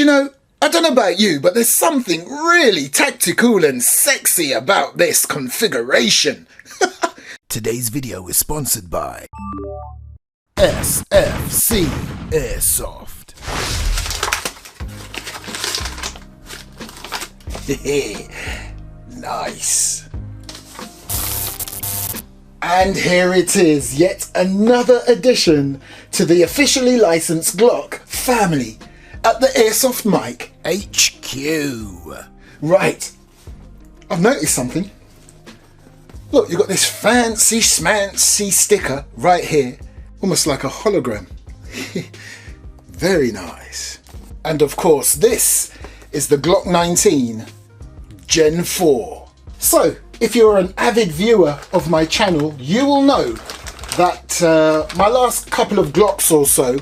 you know, I don't know about you, but there's something really tactical and sexy about this configuration. Today's video is sponsored by SFC Airsoft. Nice. And here it is, yet another addition to the officially licensed Glock family at the Airsoft Mic HQ. Right, I've noticed something. Look, you've got this fancy schmancy sticker right here, almost like a hologram. Very nice. And of course, this is the Glock 19 Gen 4. So, if you're an avid viewer of my channel, you will know that my last couple of Glocks or so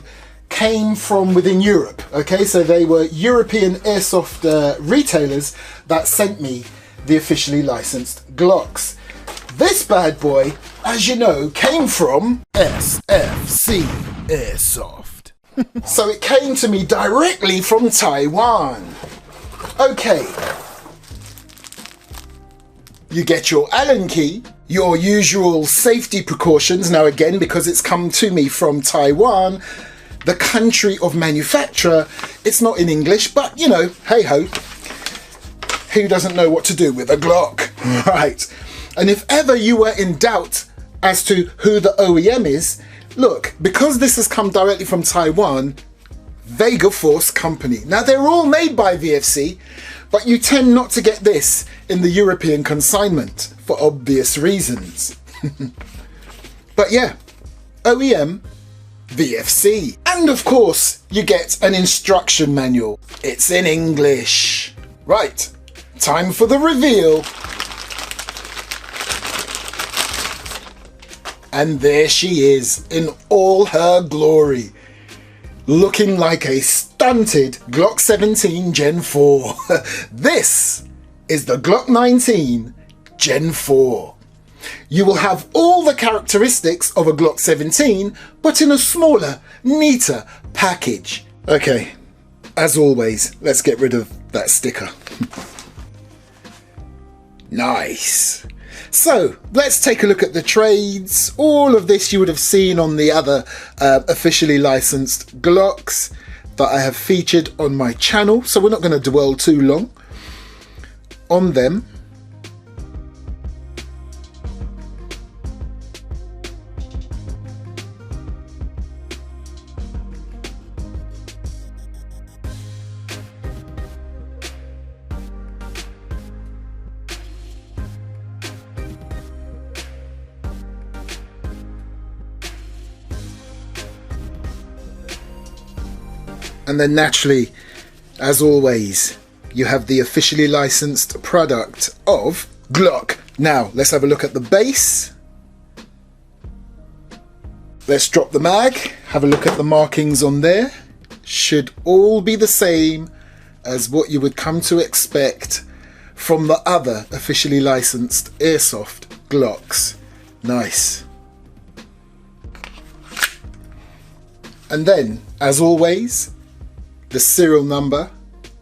came from within Europe. Okay, so they were European airsoft retailers that sent me the officially licensed Glocks. This bad boy, as you know, came from SFC Airsoft. So it came to me directly from Taiwan. Okay. You get your Allen key, your usual safety precautions. Now again, because it's come to me from Taiwan, the country of manufacture, it's not in English, but you know, hey ho. Who doesn't know what to do with a Glock? Right. And if ever you were in doubt as to who the OEM is, look, because this has come directly from Taiwan, Vega Force Company. Now they're all made by VFC, but you tend not to get this in the European consignment for obvious reasons. But yeah, OEM, VFC. And of course, you get an instruction manual. It's in English. Right, time for the reveal. And there she is in all her glory, looking like a stunted Glock 17 Gen 4. This is the Glock 19 Gen 4. You will have all the characteristics of a Glock 17, but in a smaller, neater package. Okay, as always, let's get rid of that sticker. Nice. So let's take a look at the trades. All of this you would have seen on the other officially licensed Glocks that I have featured on my channel, so we're not going to dwell too long on them. And then naturally, as always, you have the officially licensed product of Glock. Now, let's have a look at the base. Let's drop the mag, have a look at the markings on there. Should all be the same as what you would come to expect from the other officially licensed Airsoft Glocks. Nice. And then, as always, the serial number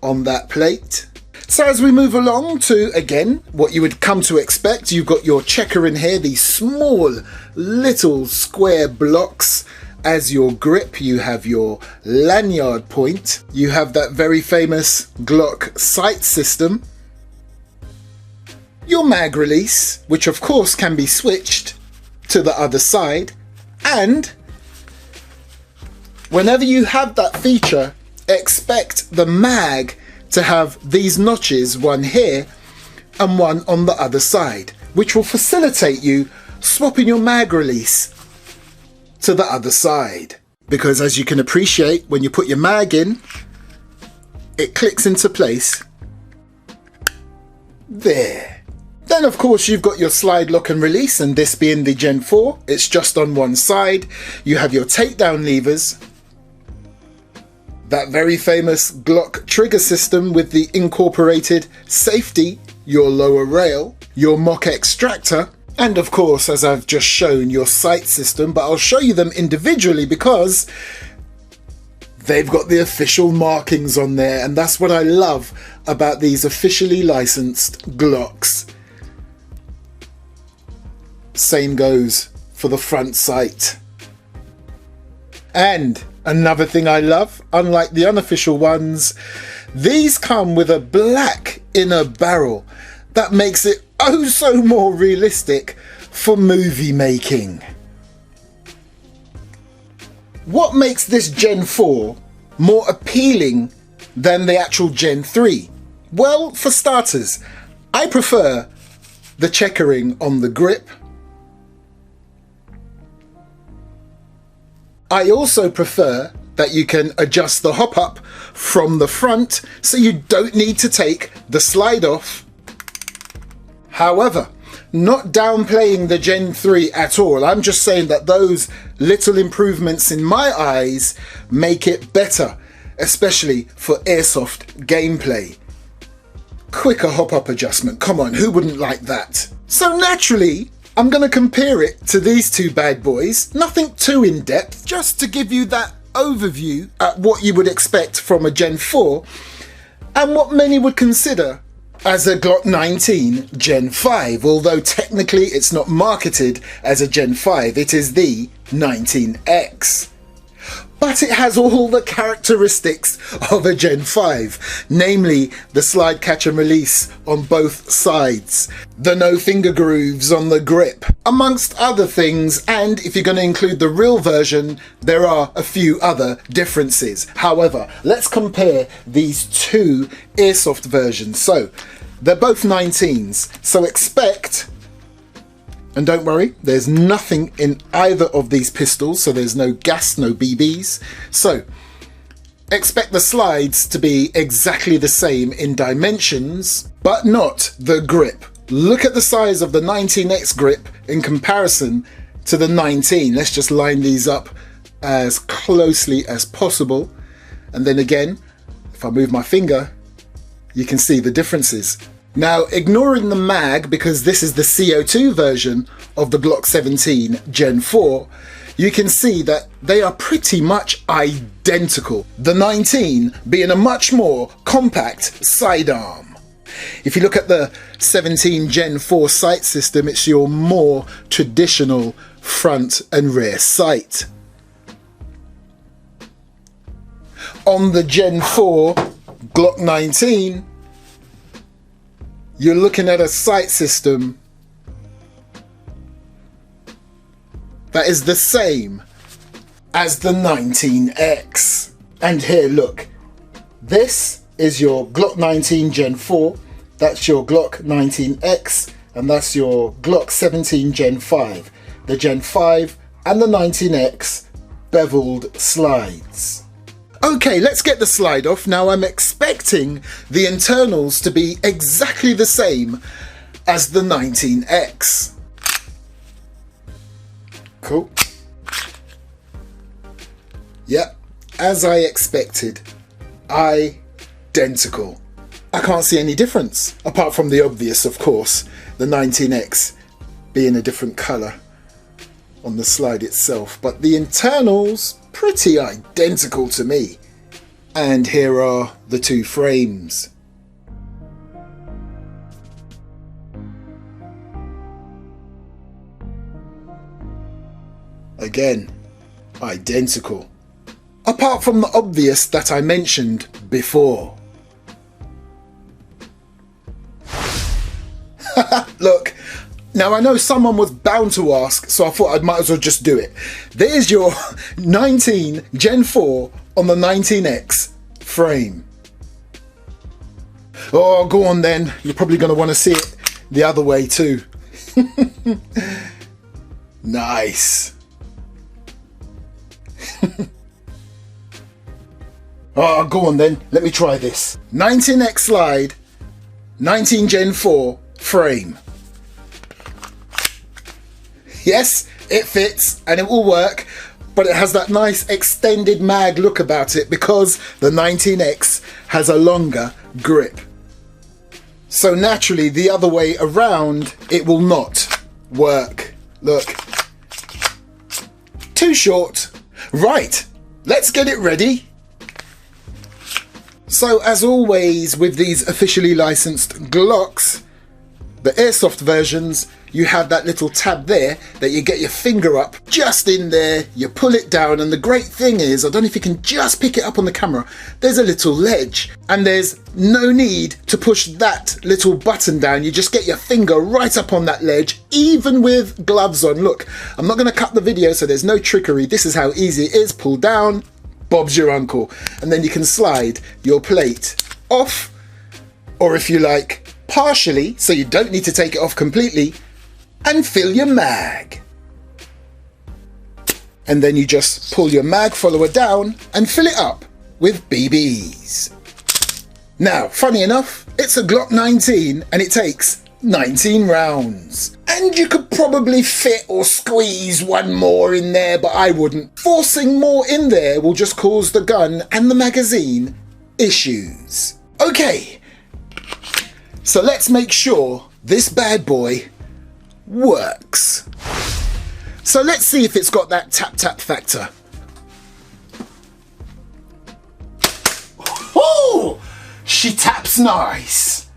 on that plate. So as we move along to, again, what you would come to expect, you've got your Checkering here, these small little square blocks as your grip. You have your lanyard point. You have that very famous Glock sight system. Your mag release, which of course can be switched to the other side. And whenever you have that feature, expect the mag to have these notches, one here and one on the other side, which will facilitate you swapping your mag release to the other side. Because as you can appreciate, when you put your mag in, it clicks into place. There. Then of course you've got your slide lock and release, and this being the Gen 4, it's just on one side. You have your takedown levers, that very famous Glock trigger system with the incorporated safety, your lower rail, your mock extractor, and of course, as I've just shown, your sight system, but I'll show you them individually because they've got the official markings on there, and that's what I love about these officially licensed Glocks. Same goes for the front sight. And another thing I love, unlike the unofficial ones, these come with a black inner barrel that makes it oh so more realistic for movie making. What makes this Gen 4 more appealing than the actual Gen 3? Well, for starters, I prefer the checkering on the grip. I also prefer that you can adjust the hop up from the front so you don't need to take the slide off. However, not downplaying the Gen 3 at all, I'm just saying that those little improvements in my eyes make it better, especially for Airsoft gameplay. Quicker hop up adjustment, come on, who wouldn't like that? So naturally, I'm going to compare it to these two bad boys, nothing too in depth, just to give you that overview at what you would expect from a Gen 4 and what many would consider as a Glock 19 Gen 5, although technically it's not marketed as a Gen 5, it is the 19X. But it has all the characteristics of a Gen 5, namely the slide catch and release on both sides, the no finger grooves on the grip, amongst other things, and if you're going to include the real version, there are a few other differences. However, let's compare these two Airsoft versions. So, they're both 19s, so expect, and don't worry, there's nothing in either of these pistols, so there's no gas, no BBs. So, expect the slides to be exactly the same in dimensions, but not the grip. Look at the size of the 19X grip in comparison to the 19. Let's just line these up as closely as possible. And then again, if I move my finger, you can see the differences. Now, ignoring the mag, because this is the CO2 version of the Glock 17 Gen 4, you can see that they are pretty much identical. The 19 being a much more compact sidearm. If you look at the 17 Gen 4 sight system, it's your more traditional front and rear sight. On the Gen 4 Glock 19, you're looking at a sight system that is the same as the 19X. And here, look, this is your Glock 19 Gen 4, that's your Glock 19X, and that's your Glock 17 Gen 5. The Gen 5 and the 19X beveled slides. Okay, let's get the slide off. Now I'm expecting the internals to be exactly the same as the 19X. Cool. Yep, as I expected, identical. I can't see any difference, apart from the obvious, of course, the 19X being a different colour on the slide itself, but the internals pretty identical to me. And here are the two frames. Again, identical. Apart from the obvious that I mentioned before. Look, now I know someone was bound to ask, so I thought I might as well just do it. There's your 19 Gen 4 on the 19X frame. Oh, go on then. You're probably going to want to see it the other way too. Nice. Oh, go on then. Let me try this. 19X slide, 19 Gen 4 frame. Yes, it fits and it will work, but it has that nice extended mag look about it because the 19X has a longer grip. So naturally, the other way around, it will not work. Look. Too short. Right, let's get it ready So as always with these officially licensed Glocks, the Airsoft versions, you have that little tab there that you get your finger up just in there, you pull it down, and the great thing is, I don't know if you can just pick it up on the camera, there's a little ledge and there's no need to push that little button down. You just get your finger right up on that ledge, even with gloves on. Look, I'm not going to cut the video so there's no trickery. This is how easy it is. Pull down, Bob's your uncle, and then you can slide your plate off, or if you like, partially, so you don't need to take it off completely, and fill your mag. And then you just pull your mag follower down and fill it up with BBs. Now, funny enough, it's a Glock 19 and it takes 19 rounds. And you could probably fit or squeeze one more in there, but I wouldn't. Forcing more in there will just cause the gun and the magazine issues. Okay, so let's make sure this bad boy works. So let's see if it's got that tap tap factor. Oh, she taps nice.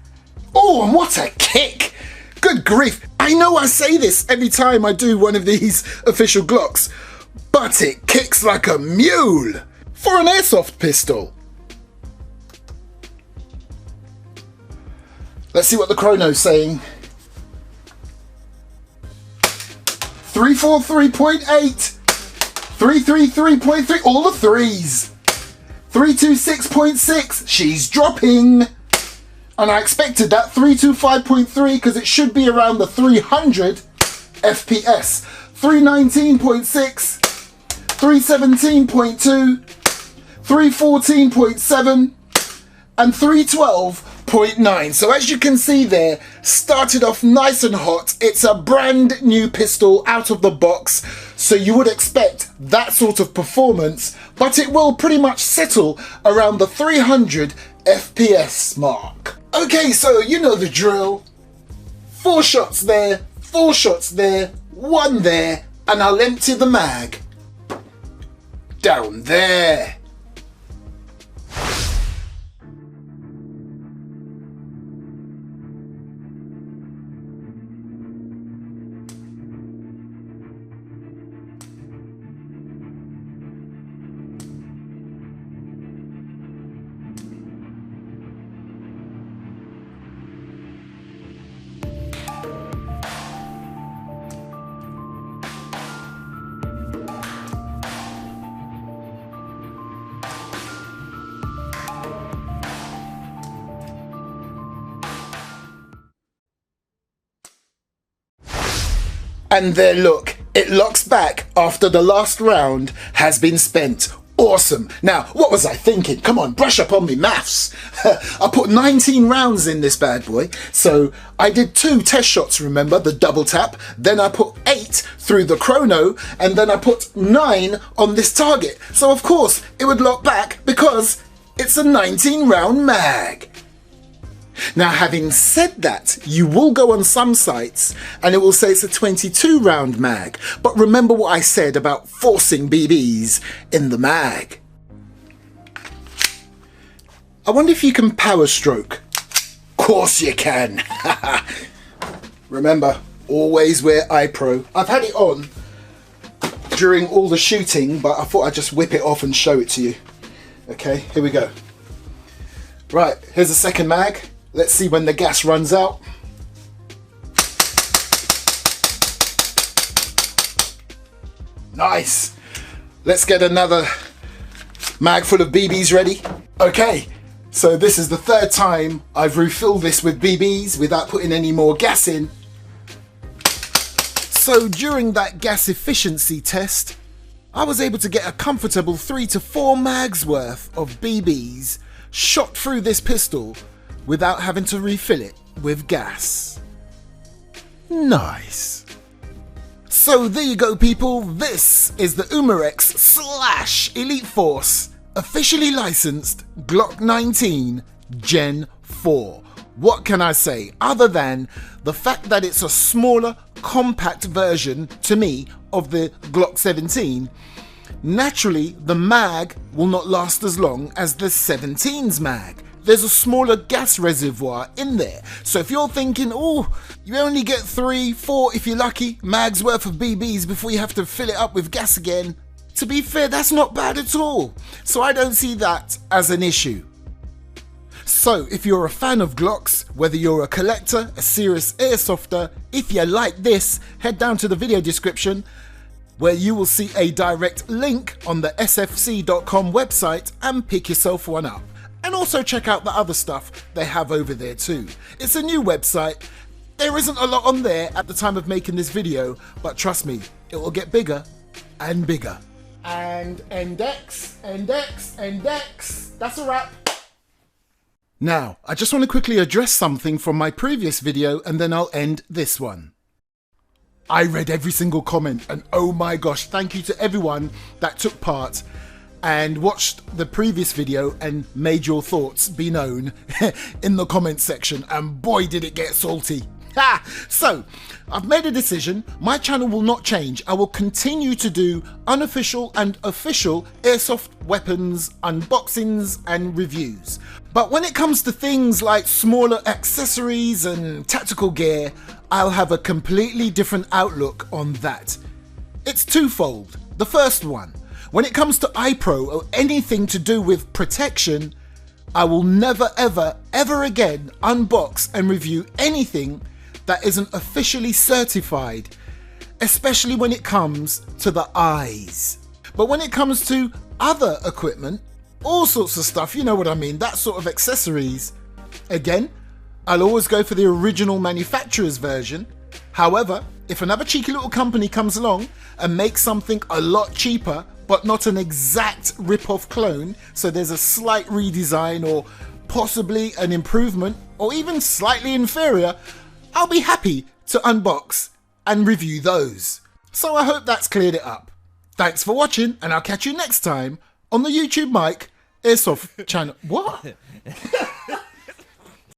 Oh, and what a kick. Good grief. I know I say this every time I do one of these official Glocks, but it kicks like a mule for an airsoft pistol. Let's see what the chrono's saying. 343.8, 333.3, all the threes. 326.6, she's dropping. And I expected that 325.3 because it should be around the 300 FPS. 319.6, 317.2, 314.7, and 312.9. So as you can see there, started off nice and hot. It's a brand new pistol out of the box, so you would expect that sort of performance, but it will pretty much settle around the 300 FPS mark. Okay, so you know the drill. 4 shots there, 4 shots there, 1 there, and I'll empty the mag down there. And there, look, it locks back after the last round has been spent. Awesome. Now, what was I thinking? Come on, brush up on me maths. I put 19 rounds in this bad boy. So I did 2 test shots, remember, the double tap. Then I put 8 through the chrono, and then I put 9 on this target. So of course it would lock back because it's a 19 round mag. Now, having said that, you will go on some sites and it will say it's a 22 round mag. But remember what I said about forcing BBs in the mag. I wonder if you can power stroke. Course you can. Remember, always wear iPro. I've had it on during all the shooting, but I thought I'd just whip it off and show it to you. Okay, here we go. Right, here's the second mag. Let's see when the gas runs out. Nice. Let's get another mag full of BBs ready. Okay, so this is the 3rd time I've refilled this with BBs without putting any more gas in. So during that gas efficiency test, I was able to get a comfortable 3 to 4 mags worth of BBs shot through this pistol without having to refill it with gas. Nice. So there you go, people. This is the UMAREX / Elite Force officially licensed Glock 19 Gen 4. What can I say other than the fact that it's a smaller, compact version to me of the Glock 17, Naturally, the mag will not last as long as the 17's mag. There's a smaller gas reservoir in there. So if you're thinking, oh, you only get 3, 4 if you're lucky, mags worth of BBs before you have to fill it up with gas again. To be fair, that's not bad at all. So I don't see that as an issue. So if you're a fan of Glocks, whether you're a collector, a serious airsofter, if you like this, head down to the video description where you will see a direct link on the sfc.com website and pick yourself one up. And also check out the other stuff they have over there too. It's a new website. There isn't a lot on there at the time of making this video, but trust me, it will get bigger and bigger. And index. That's a wrap. Now, I just want to quickly address something from my previous video and then I'll end this one. I read every single comment and oh my gosh, thank you to everyone that took part and watched the previous video and made your thoughts be known in the comment section, and boy did it get salty. So, I've made a decision. My channel will not change. I will continue to do unofficial and official airsoft weapons unboxings and reviews. But when it comes to things like smaller accessories and tactical gear, I'll have a completely different outlook on that. It's twofold. The first one, when it comes to iPro or anything to do with protection, I will never ever again unbox and review anything that isn't officially certified, especially when it comes to the eyes. But when it comes to other equipment, all sorts of stuff, you know what I mean, that sort of accessories, again, I'll always go for the original manufacturer's version. However, if another cheeky little company comes along and makes something a lot cheaper, but not an exact rip-off clone, so there's a slight redesign or possibly an improvement or even slightly inferior, I'll be happy to unbox and review those. So I hope that's cleared it up. Thanks for watching and I'll catch you next time on the YouTube Mike Airsoft channel. What?